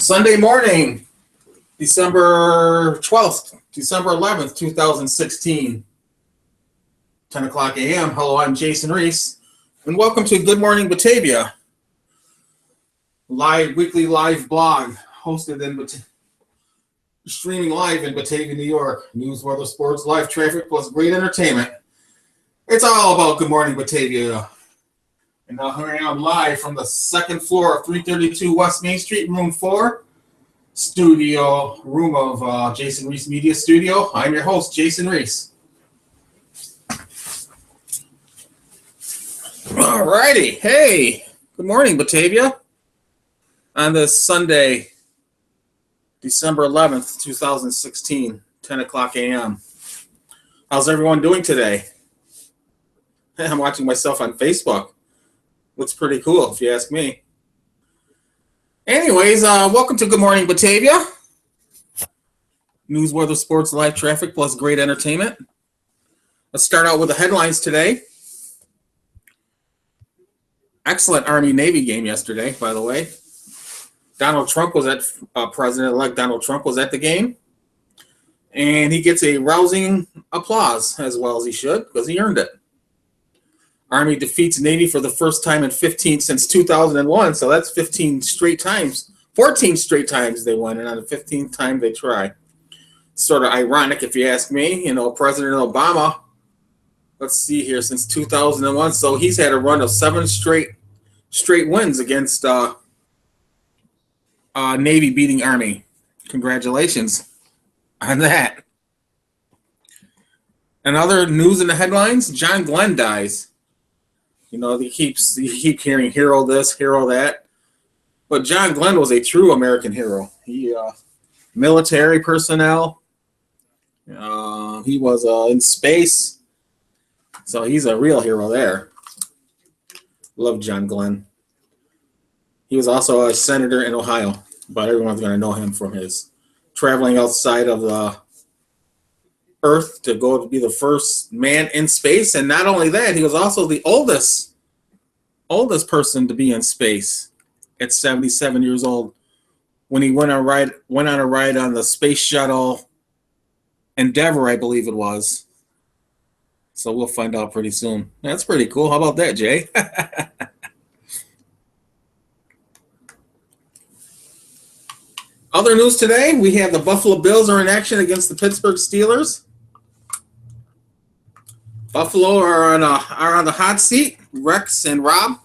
Sunday morning, December 12th, December 11th, 2016, 10 o'clock a.m. Hello, I'm Jason Reese, and welcome to Good Morning Batavia, weekly live blog hosted in streaming live in Batavia, New York. News, weather, sports, live traffic, plus great entertainment. It's all about Good Morning Batavia. And now here I am live from the second floor of 332 West Main Street, room 4, studio room of Jason Reese Media Studio. I'm your host, Jason Reese. All righty. Hey, good morning, Batavia. On this Sunday, December 11th, 2016, 10 o'clock a.m. How's everyone doing today? I'm watching myself on Facebook. Looks pretty cool, if you ask me. Anyways, welcome to Good Morning Batavia. News, weather, sports, live traffic, plus great entertainment. Let's start out with the headlines today. Excellent Army-Navy game yesterday, by the way. Donald Trump was at, President-elect Donald Trump was at the game. And he gets a rousing applause, as well as he should, because he earned it. Army defeats Navy for the first time in 15 since 2001, so that's 15 straight times. 14 straight times they won, and on the 15th time they try. Sort of ironic, if you ask me. You know, President Obama, let's see here, since 2001, so he's had a run of 7 straight wins against Navy beating Army. Congratulations on that. And other news in the headlines, John Glenn dies. You know, you keep hearing hero this, hero that. But John Glenn was a true American hero. He, military personnel. He was in space. So he's a real hero there. Love John Glenn. He was also a senator in Ohio. But everyone's going to know him from his traveling outside of the Earth to go to be the first man in space. And not only that, he was also the oldest person to be in space at 77 years old when he went on a ride on the space shuttle Endeavour, I believe it was. So we'll find out pretty soon. That's pretty cool. How about that, Jay? Other news today, we have the Buffalo Bills are in action against the Pittsburgh Steelers. Buffalo are on the hot seat. Rex and Rob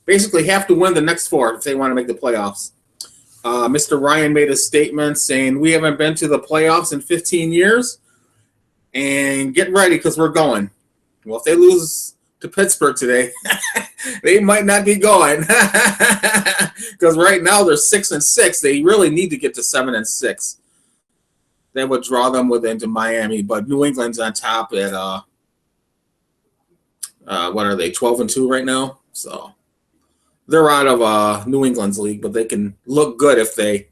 basically have to win the next 4 if they want to make the playoffs. Mr. Ryan made a statement saying, we haven't been to the playoffs in 15 years, and get ready because we're going. Well, if they lose to Pittsburgh today, they might not be going because right now they're 6-6. They really need to get to 7-6. That would draw them into Miami, but New England's on top at what are they, 12-2 right now? So they're out of New England's league, but they can look good if they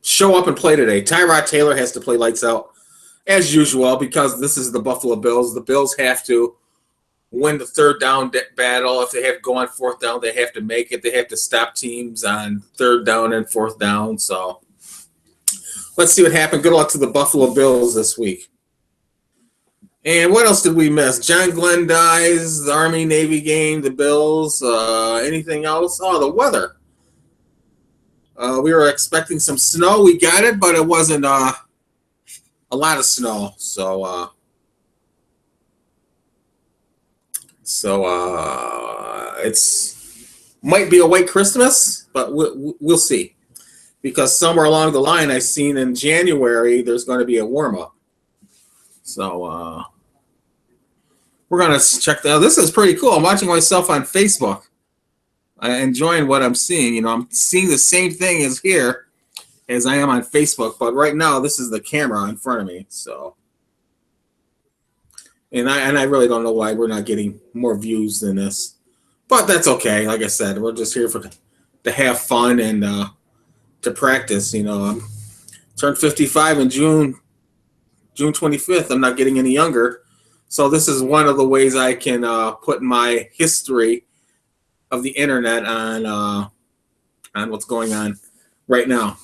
show up and play today. Tyrod Taylor has to play lights out as usual because this is the Buffalo Bills. The Bills have to win the third down battle. If they have to go on 4th down, they have to make it. They have to stop teams on 3rd down and 4th down. So let's see what happens. Good luck to the Buffalo Bills this week. And what else did we miss? John Glenn dies, the Army-Navy game, the Bills, anything else? Oh, the weather. We were expecting some snow. We got it, but it wasn't a lot of snow. So it's might be a white Christmas, but we'll see. Because somewhere along the line, I've seen in January, there's going to be a warm-up. So we're going to check that out. This is pretty cool. I'm watching myself on Facebook. I'm enjoying what I'm seeing. You know, I'm seeing the same thing as here as I am on Facebook. But right now, this is the camera in front of me. So, and I really don't know why we're not getting more views than this. But that's okay. Like I said, we're just here to have fun and to practice. You know, I'm turned 55 in June 25th. I'm not getting any younger. So this is one of the ways I can put my history of the internet on what's going on right now.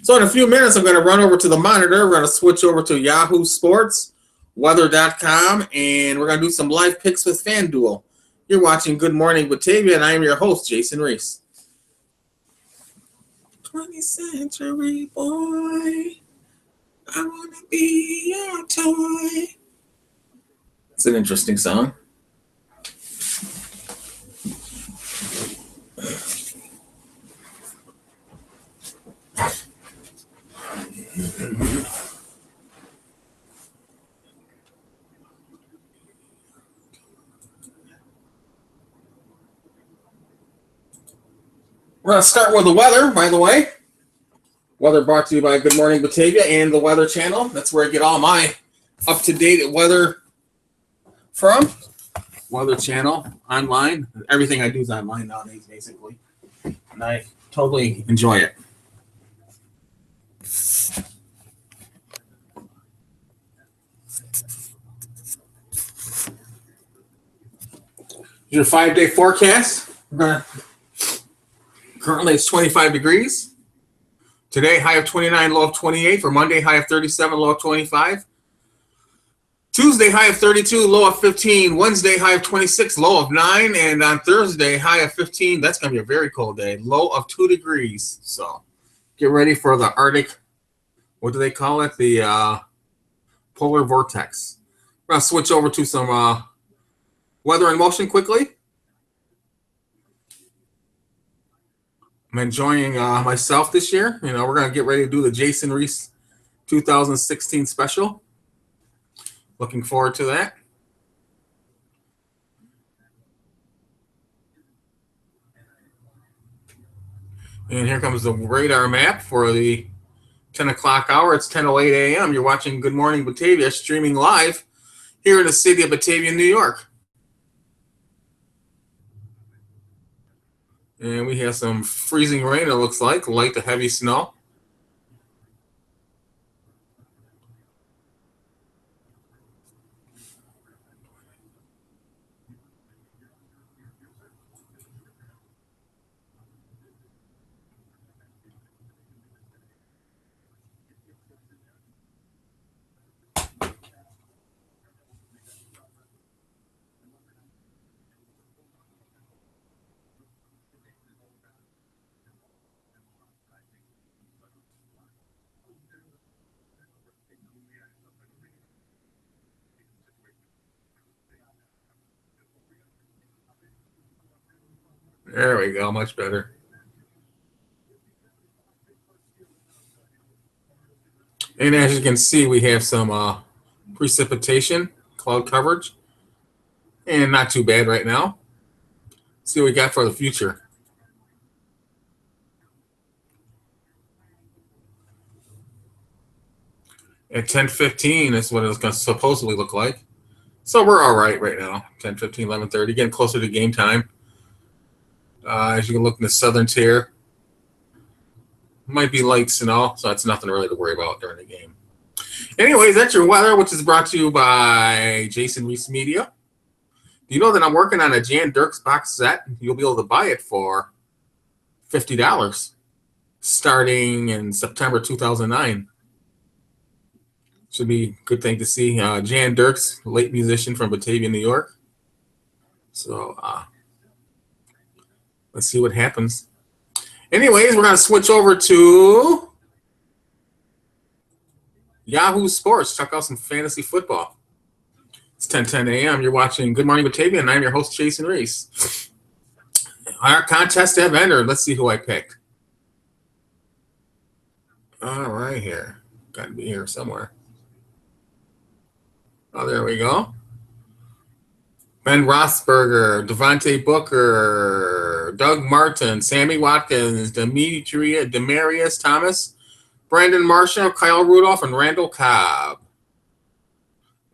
So in a few minutes, I'm going to run over to the monitor. We're going to switch over to Yahoo Sports, weather.com, and we're going to do some live picks with FanDuel. You're watching Good Morning Batavia, and I am your host, Jason Reese. 20th century boy, I want to be your toy. It's an interesting song. We're going to start with the weather, by the way. Weather brought to you by Good Morning Batavia and the Weather Channel. That's where I get all my up-to-date weather from. Weather Channel, online. Everything I do is online nowadays, basically. And I totally enjoy it. Your 5-day forecast. Currently, it's 25 degrees. Today, high of 29, low of 28. For Monday, high of 37, low of 25. Tuesday, high of 32, low of 15. Wednesday, high of 26, low of 9. And on Thursday, high of 15. That's going to be a very cold day. Low of 2 degrees. So get ready for the Arctic, what do they call it? The polar vortex. We're going to switch over to some weather in motion quickly. I'm enjoying myself this year. You know, we're going to get ready to do the Jason Reese 2016 special. Looking forward to that. And here comes the radar map for the 10 o'clock hour. It's 10:08 a.m. You're watching Good Morning Batavia, streaming live here in the city of Batavia, New York. And we have some freezing rain, it looks like, light to heavy snow. There we go, much better. And as you can see, we have some precipitation, cloud coverage, and not too bad right now. Let's see what we got for the future. At 10:15, that's what it's going to supposedly look like. So we're all right now, 10:15, 11:30, getting closer to game time. As you can look in the southern tier, might be light snow, so that's nothing really to worry about during the game. Anyways, that's your weather, which is brought to you by Jason Reese Media. Do you know that I'm working on a Jan Dirks box set? You'll be able to buy it for $50 starting in September 2009. Should be a good thing to see. Jan Dirks, late musician from Batavia, New York. So let's see what happens. Anyways, we're going to switch over to Yahoo Sports. Check out some fantasy football. It's 10:10 a.m. You're watching Good Morning Batavia, and I'm your host, Jason Reese. Our contest have entered. Let's see who I picked. All right, here. Got to be here somewhere. Oh, there we go. Ben Roethlisberger, Devontae Booker, Doug Martin, Sammy Watkins, Demarius Thomas, Brandon Marshall, Kyle Rudolph, and Randall Cobb.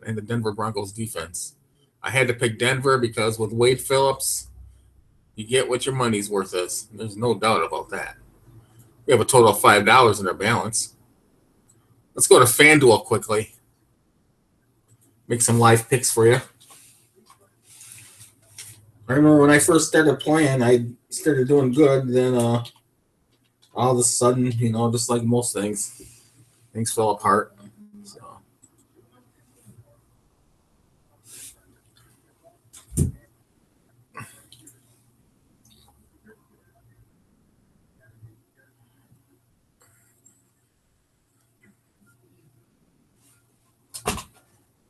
And the Denver Broncos defense. I had to pick Denver because with Wade Phillips, you get what your money's worth is. There's no doubt about that. We have a total of $5 in our balance. Let's go to FanDuel quickly. Make some live picks for you. I remember when I first started playing, I started doing good. Then all of a sudden, just like most things, things fell apart. So,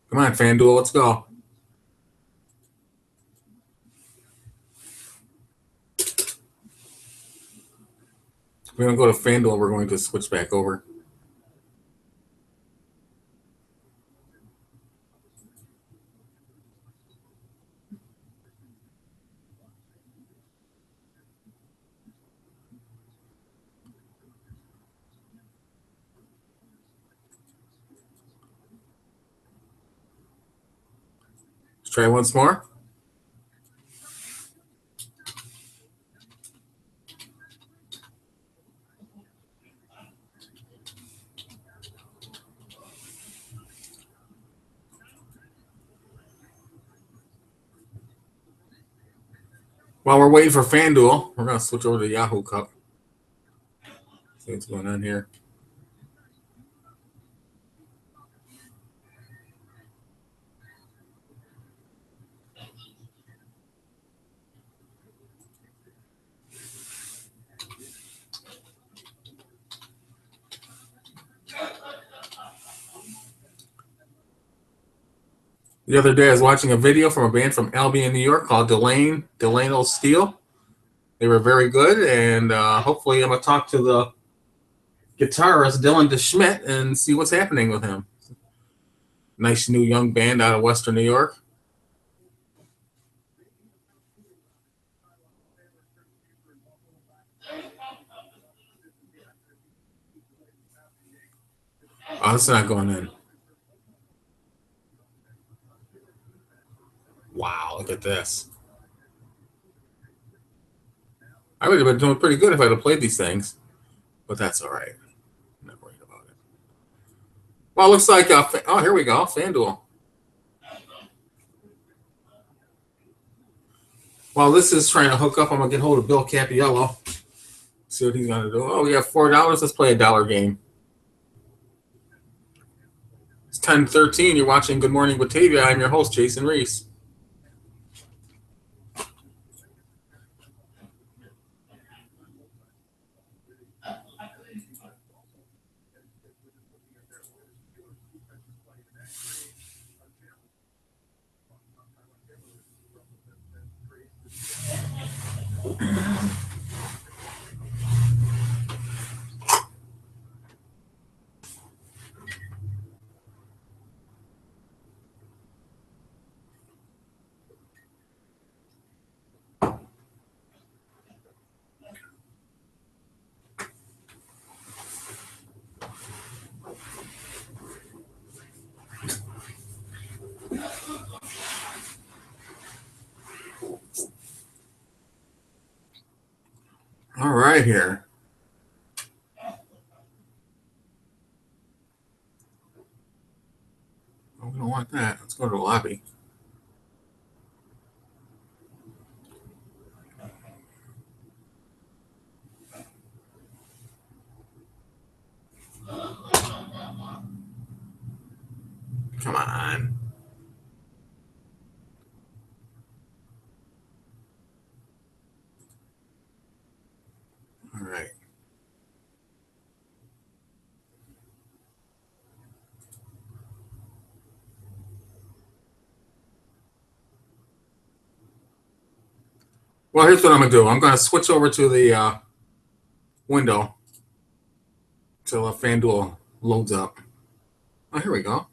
come on, FanDuel, let's go. We're gonna go to FanDuel. We're going to switch back over. Let's try once more. While we're waiting for FanDuel, we're gonna switch over to Yahoo Cup. See what's going on here. The other day, I was watching a video from a band from Albion, New York called Delano Steel. They were very good, and hopefully, I'm gonna talk to the guitarist Dylan DeSchmidt and see what's happening with him. Nice new young band out of Western New York. Oh, this is not going in. Wow, look at this. I would have been doing pretty good if I'd have played these things, but that's all right. I'm not worried about it. Well, it looks like oh, here we go, FanDuel. While this is trying to hook up, I'm gonna get hold of Bill Capiello. See what he's gonna do. Oh, we have $4. Let's play a dollar game. It's 10:13. You're watching Good Morning Batavia. I'm your host, Jason Reese. All right, here. Oh, we don't want that. Let's go to the lobby. Come on. All right. Well, here's what I'm gonna do. I'm gonna switch over to the window till FanDuel loads up. Oh, here we go.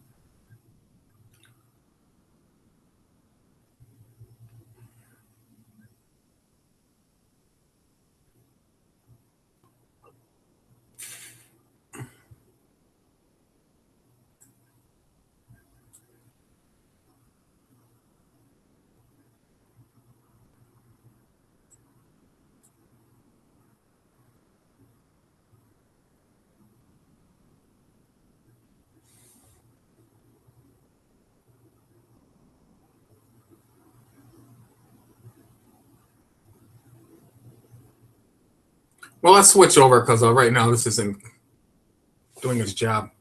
Well, let's switch over because right now this isn't doing its job.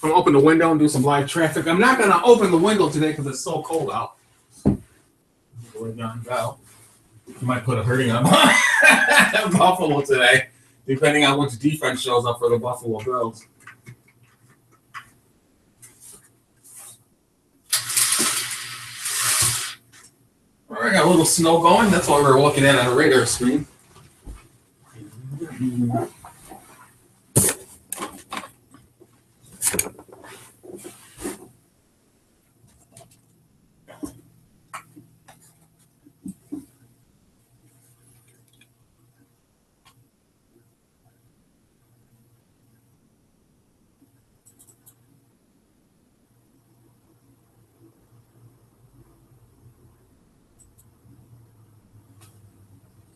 I'm gonna open the window and do some live traffic. I'm not gonna open the window today because it's so cold out. Well, you might put a hurting on Buffalo today, depending on which defense shows up for the Buffalo Bills. All right, got a little snow going. That's what we're looking at on the radar screen.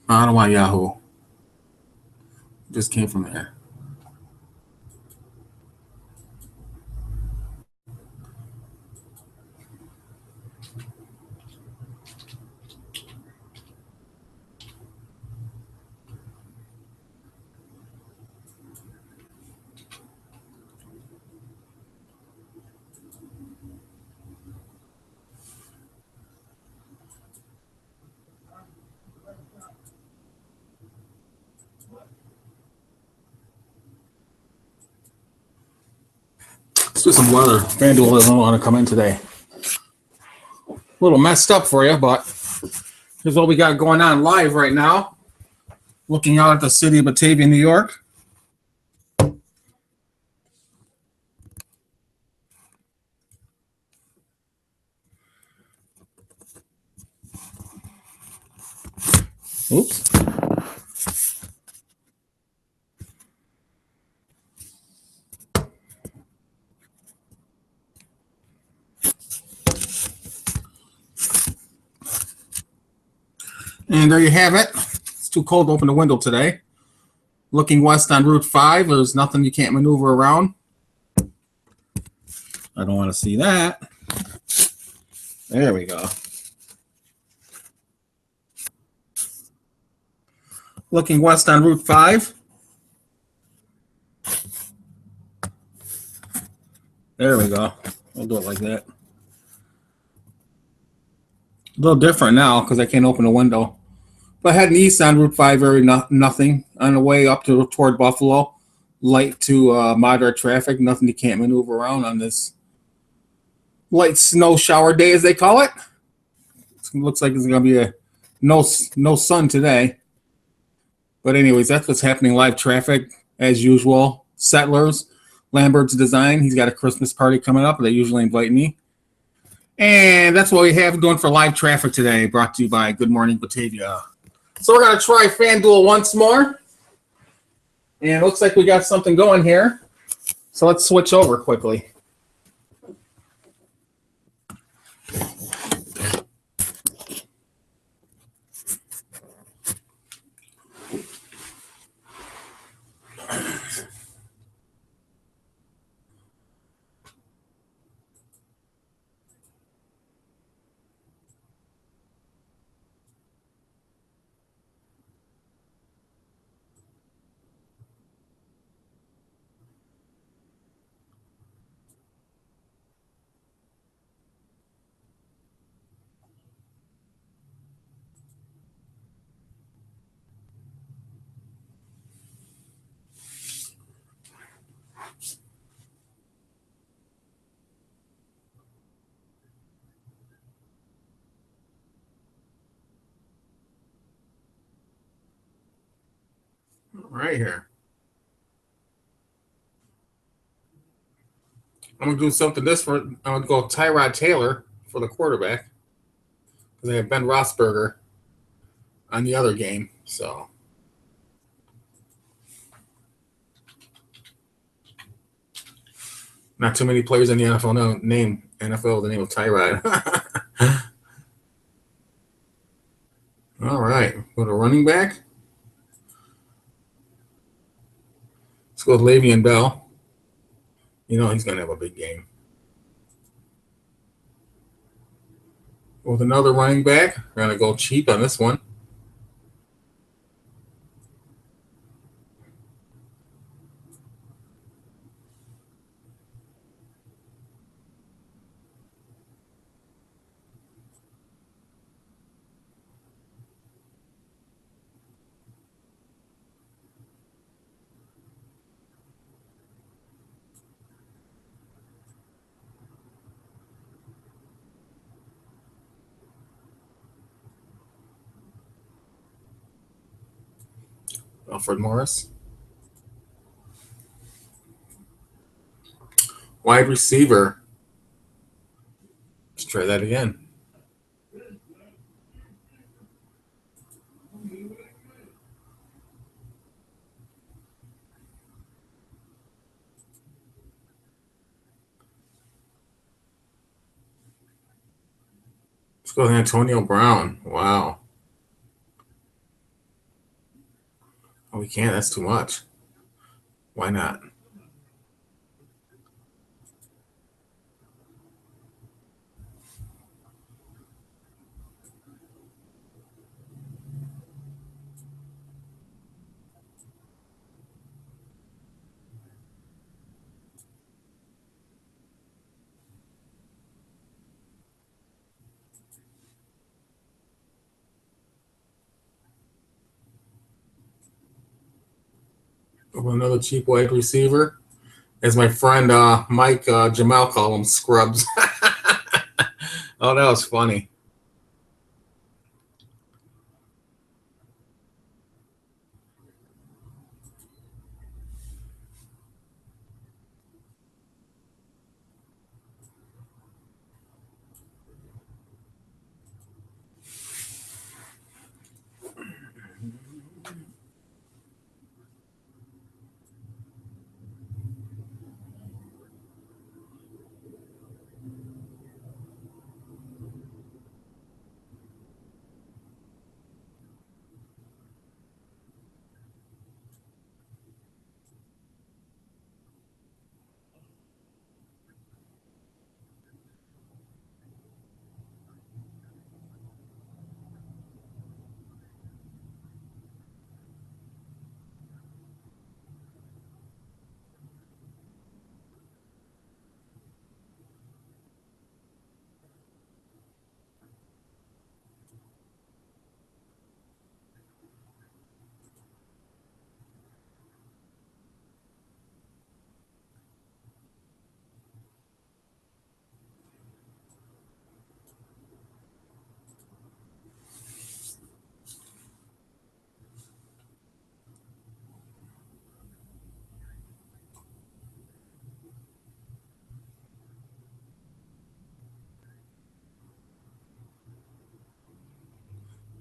I don't want Yahoo. Just came from there. Let's do some weather. FanDuel doesn't want to come in today. A little messed up for you, but here's what we got going on live right now. Looking out at the city of Batavia, New York. Oops. And there you have it. It's too cold to open the window today. Looking west on Route 5, there's nothing you can't maneuver around. I don't want to see that. There we go. Looking west on Route 5. There we go. I'll do it like that. A little different now because I can't open the window. But heading east on Route 5, very nothing. On the way up toward Buffalo, light to moderate traffic. Nothing you can't maneuver around on this light snow shower day, as they call it. It looks like it's going to be a no sun today. But anyways, that's what's happening. Live traffic as usual. Settlers, Lambert's Design. He's got a Christmas party coming up. They usually invite me. And that's what we have doing for live traffic today, brought to you by Good Morning Batavia. So we're going to try FanDuel once more. And it looks like we got something going here. So let's switch over quickly. Right here. I'm going to do something different. I'm going to go Tyrod Taylor for the quarterback. Because they have Ben Roethlisberger on the other game. So not too many players in the NFL name NFL the name of Tyrod. All right. Go to running back. Let's go with Le'Veon Bell. You know he's going to have a big game. With another running back, we're going to go cheap on this one. Alfred Morris. Wide receiver. Let's try that again. Let's go with Antonio Brown. Wow. Oh, we can't. That's too much. Why not? Oh, another cheap wide receiver. As my friend Mike Jamal called them, scrubs. Oh, that was funny.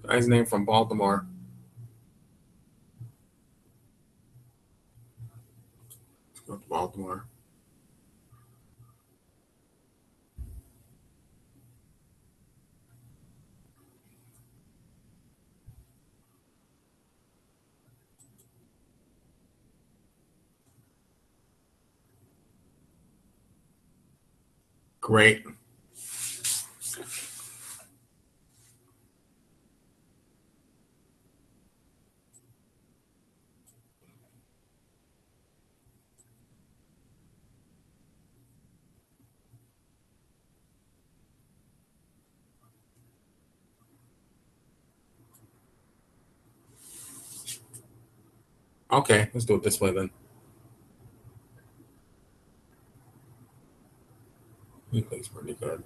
Guy's name from Baltimore. Let's go to Baltimore. Great. Okay, let's do it this way then. He plays pretty good.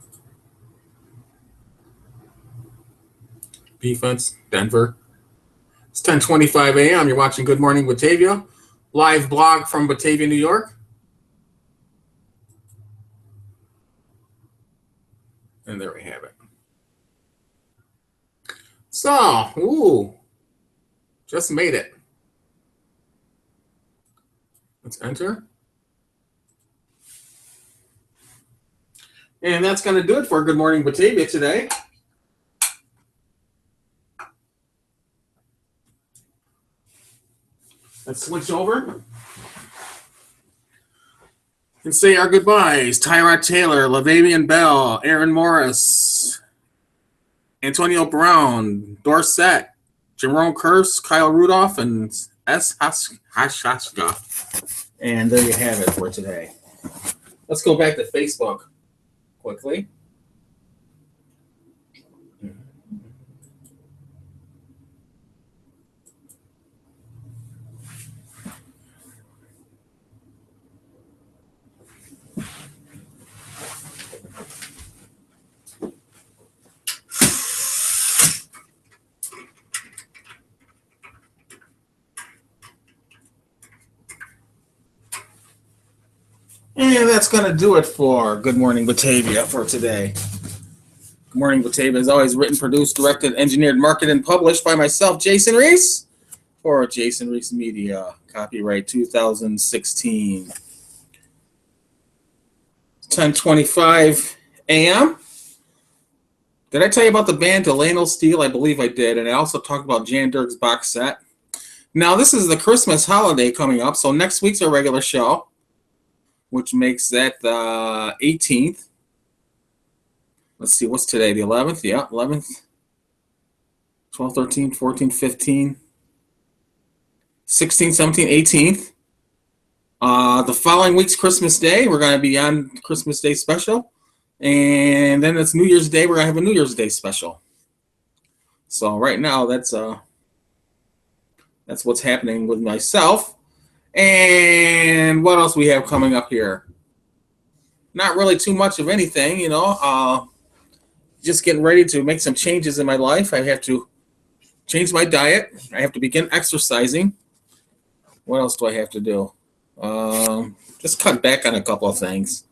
Defense, Denver. It's 10:25 a.m. You're watching Good Morning Batavia, live blog from Batavia, New York. And there we have it. So, just made it. Let's enter. And that's going to do it for Good Morning Batavia today. Let's switch over and say our goodbyes. Tyrod Taylor, Lavavian Bell, Aaron Morris, Antonio Brown, Dorsett, Jerome Curse, Kyle Rudolph, and S. Hashashka. And there you have it for today. Let's go back to Facebook quickly. And that's going to do it for Good Morning Batavia for today. Good Morning Batavia is always written, produced, directed, engineered, marketed, and published by myself, Jason Reese, for Jason Reese Media. Copyright 2016. 10:25 a.m. Did I tell you about the band Delano Steel? I believe I did. And I also talked about Jan Dirk's box set. Now, this is the Christmas holiday coming up. So next week's our regular show, which makes that the 18th. Let's see, what's today? The 11th? Yeah, 11th. 12, 13, 14, 15, 16, 17, 18th. The following week's Christmas Day. We're going to be on Christmas Day special. And then it's New Year's Day. We're going to have a New Year's Day special. So right now, that's what's happening with myself. And what else we have coming up here? Not really too much of anything, you know. Just getting ready to make some changes in my life. I have to change my diet. I have to begin exercising. What else do I have to do? Just cut back on a couple of things.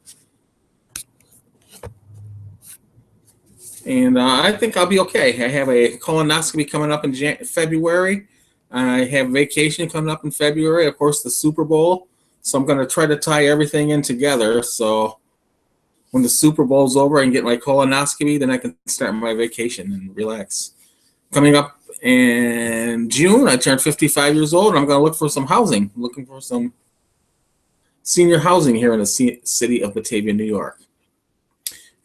And I think I'll be okay. I have a colonoscopy coming up in February. I have vacation coming up in February. Of course, the Super Bowl. So I'm going to try to tie everything in together. So when the Super Bowl's over and get my colonoscopy, then I can start my vacation and relax. Coming up in June, I turned 55 years old, and I'm going to look for some housing. I'm looking for some senior housing here in the city of Batavia, New York.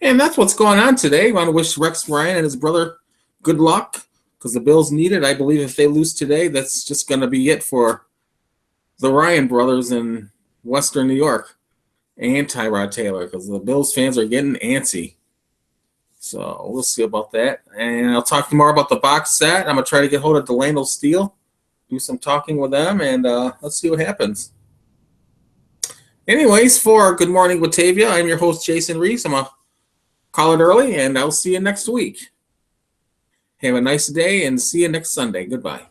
And that's what's going on today. I want to wish Rex Ryan and his brother good luck because the Bills need it. I believe if they lose today, that's just going to be it for the Ryan brothers in Western New York and Tyrod Taylor because the Bills fans are getting antsy. So we'll see about that. And I'll talk more about the box set. I'm going to try to get hold of Delano Steel, do some talking with them, and let's see what happens. Anyways, for Good Morning Batavia, I'm your host, Jason Reese. I'm going to call it early, and I'll see you next week. Have a nice day, and see you next Sunday. Goodbye.